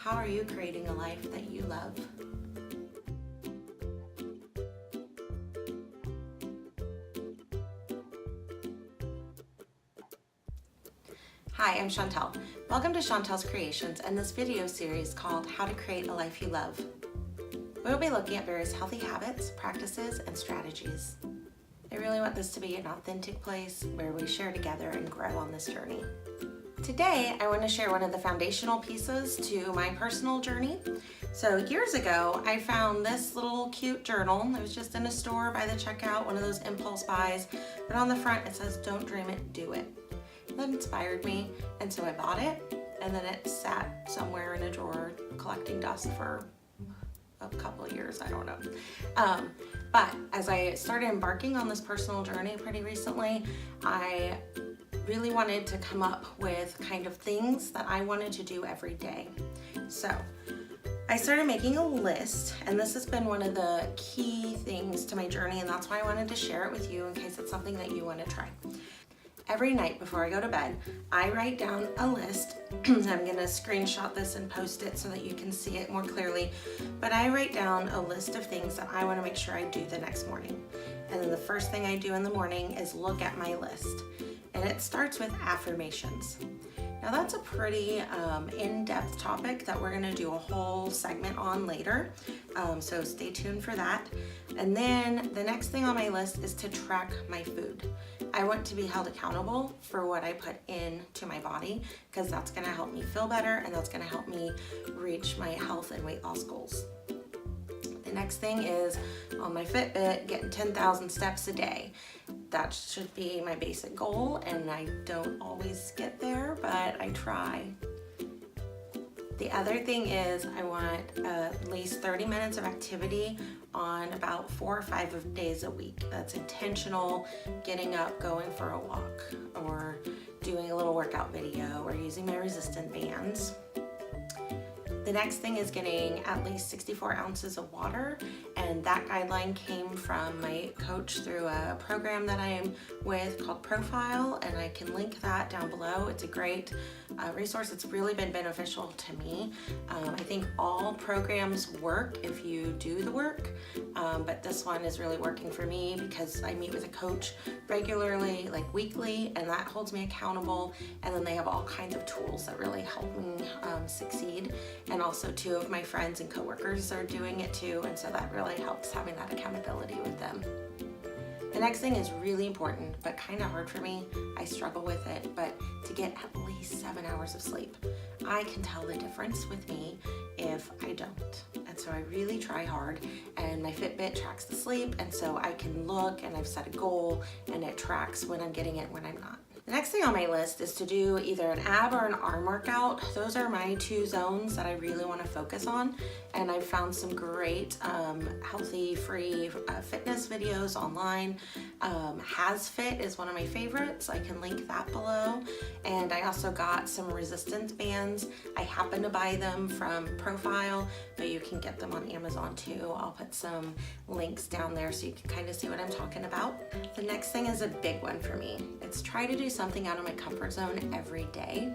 How are you creating a life that you love? Hi, I'm Chantal. Welcome to Chantal's Creations and this video series called How to Create a Life You Love. We'll be looking at various healthy habits, practices, and strategies. I really want this to be an authentic place where we share together and grow on this journey. Today, I want to share one of the foundational pieces to my personal journey. So years ago, I found this little cute journal. It was just in a store by the checkout, one of those impulse buys. But on the front, it says, "Don't dream it, do it." That inspired me, and so I bought it, and then it sat somewhere in a drawer collecting dust for a couple of years, I don't know. But as I started embarking on this personal journey pretty recently, I really wanted to come up with kind of things that I wanted to do every day. So I started making a list, and this has been one of the key things to my journey, and that's why I wanted to share it with you in case it's something that you want to try. Every night before I go to bed, I write down a list. I'm gonna screenshot this and post it so that you can see it more clearly. But I write down a list of things that I wanna make sure I do the next morning. And then the first thing I do in the morning is look at my list. And it starts with affirmations. Now that's a pretty in-depth topic that we're gonna do a whole segment on later. So stay tuned for that. And then the next thing on my list is to track my food. I want to be held accountable for what I put into my body because that's gonna help me feel better and that's gonna help me reach my health and weight loss goals. The next thing is on my Fitbit, getting 10,000 steps a day. That should be my basic goal, and I don't always get there, but I try. The other thing is I want at least 30 minutes of activity on about 4 or 5 days a week. That's intentional, getting up, going for a walk, or doing a little workout video, or using my resistant bands. The next thing is getting at least 64 ounces of water, and that guideline came from my coach through a program that I am with called Profile, and I can link that down below. It's a great resource. It's really been beneficial to me. I think all programs work if you do the work, but this one is really working for me because I meet with a coach regularly, like weekly, and that holds me accountable, and then they have all kinds of tools that really help me succeed. And also 2 of my friends and coworkers are doing it too, and so that really helps having that accountability with them. The next thing is really important, but kind of hard for me. I struggle with it, but to get at least 7 hours of sleep. I can tell the difference with me if I don't. And so I really try hard, and my Fitbit tracks the sleep, and so I can look, and I've set a goal, and it tracks when I'm getting it, when I'm not. The next thing on my list is to do either an ab or an arm workout. Those are my 2 zones that I really want to focus on, and I've found some great healthy free fitness videos online. HASFit is one of my favorites. I can link that below, and I also got some resistance bands. I happen to buy them from Profile, but you can get them on Amazon too. I'll put some links down there so you can kind of see what I'm talking about. The next thing is a big one for me. It's try to do something out of my comfort zone every day.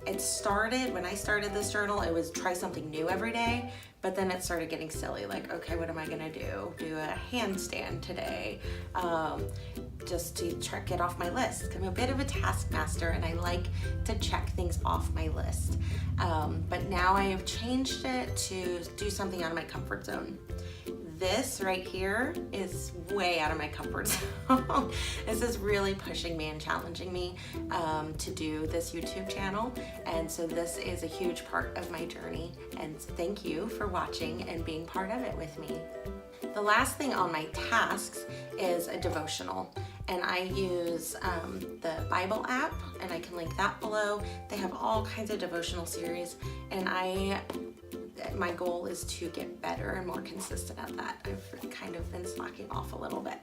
It started, when I started this journal, it was try something new every day, but then it started getting silly. Like, okay, what am I gonna do? Do a handstand today, just to get off my list. I'm a bit of a taskmaster and I like to check things off my list. But now I have changed it to do something out of my comfort zone. This right here is way out of my comfort zone. This is really pushing me and challenging me to do this YouTube channel. And so this is a huge part of my journey. And thank you for watching and being part of it with me. The last thing on my tasks is a devotional. And I use the Bible app, and I can link that below. They have all kinds of devotional series, and my goal is to get better and more consistent at that. I've kind of been slacking off a little bit,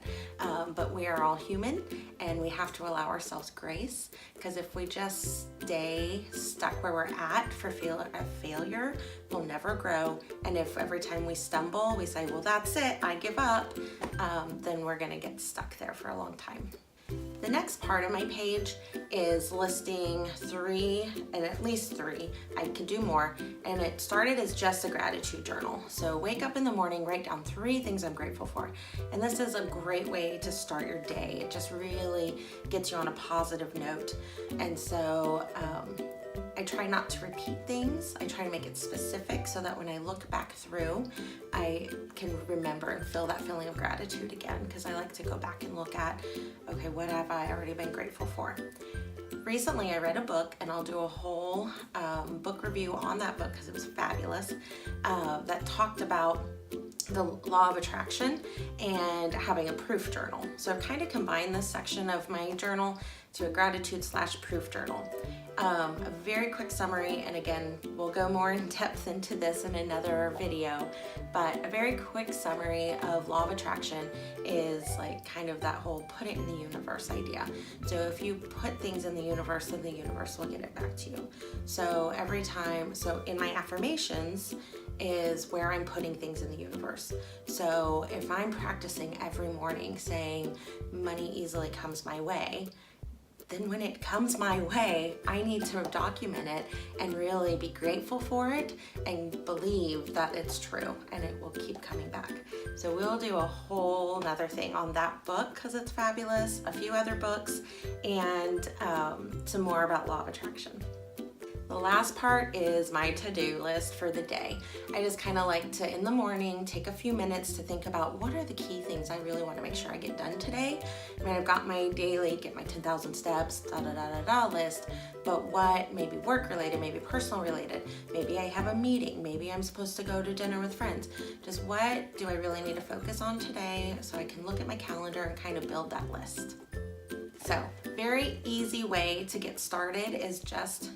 but we are all human and we have to allow ourselves grace, because if we just stay stuck where we're at for fear of failure, we'll never grow. And if every time we stumble, we say, well, that's it, I give up, then we're gonna get stuck there for a long time. The next part of my page is listing 3, and at least 3, I could do more, and it started as just a gratitude journal. So wake up in the morning, write down 3 things I'm grateful for. And this is a great way to start your day. It just really gets you on a positive note. And so I try not to repeat things. I try to make it specific so that when I look back through, I can remember and feel that feeling of gratitude again, because I like to go back and look at, okay, what have I already been grateful for? Recently I read a book, and I'll do a whole book review on that book because it was fabulous, that talked about the law of attraction and having a proof journal. So I've kind of combined this section of my journal to a gratitude/proof journal. A very quick summary, and again, we'll go more in depth into this in another video, but a very quick summary of law of attraction is like kind of that whole put it in the universe idea. So if you put things in the universe, then the universe will get it back to you. So every time, so in my affirmations is where I'm putting things in the universe. So if I'm practicing every morning saying money easily comes my way, then when it comes my way, I need to document it and really be grateful for it and believe that it's true, and it will keep coming back. So we'll do a whole nother thing on that book because it's fabulous, a few other books, and some more about law of attraction. The last part is my to-do list for the day. I just kind of like to, in the morning, take a few minutes to think about what are the key things I really want to make sure I get done today. I mean, I've got my daily, get my 10,000 steps, list, but what, maybe work related, maybe personal related, maybe I have a meeting, maybe I'm supposed to go to dinner with friends. Just what do I really need to focus on today so I can look at my calendar and kind of build that list. So, very easy way to get started is just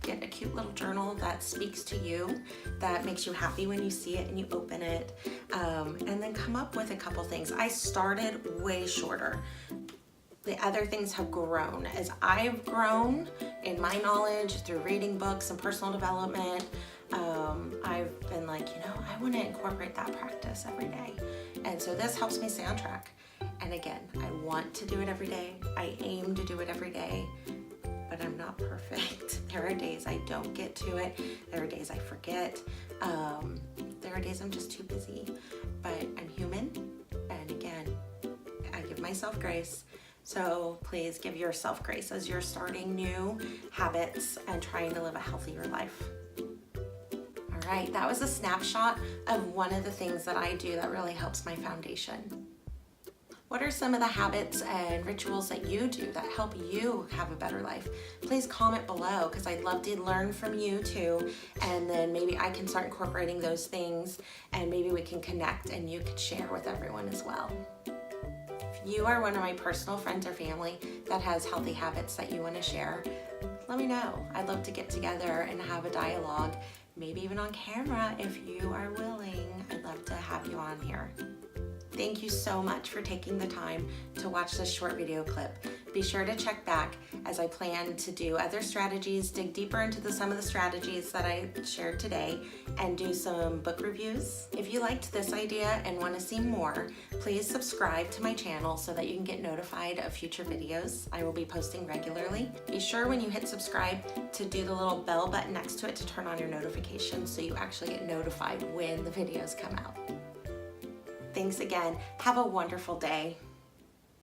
get a cute little journal that speaks to you, that makes you happy when you see it and you open it, and then come up with a couple things. I started way shorter. The other things have grown. As I've grown in my knowledge through reading books and personal development, I've been like, I want to incorporate that practice every day. And so this helps me stay on track. And again, I want to do it every day. I aim to do it every day. But I'm not perfect. There are days I don't get to it. There are days I forget. There are days I'm just too busy. But I'm human. And again, I give myself grace. So please give yourself grace as you're starting new habits and trying to live a healthier life. All right, that was a snapshot of one of the things that I do that really helps my foundation. What are some of the habits and rituals that you do that help you have a better life? Please comment below because I'd love to learn from you too, and then maybe I can start incorporating those things, and maybe we can connect and you can share with everyone as well. If you are one of my personal friends or family that has healthy habits that you want to share, let me know. I'd love to get together and have a dialogue, maybe even on camera if you are willing. I'd love to have you on here. Thank you so much for taking the time to watch this short video clip. Be sure to check back as I plan to do other strategies, dig deeper into some of the strategies that I shared today, and do some book reviews. If you liked this idea and want to see more, please subscribe to my channel so that you can get notified of future videos. I will be posting regularly. Be sure when you hit subscribe to do the little bell button next to it to turn on your notifications so you actually get notified when the videos come out. Thanks again. Have a wonderful day.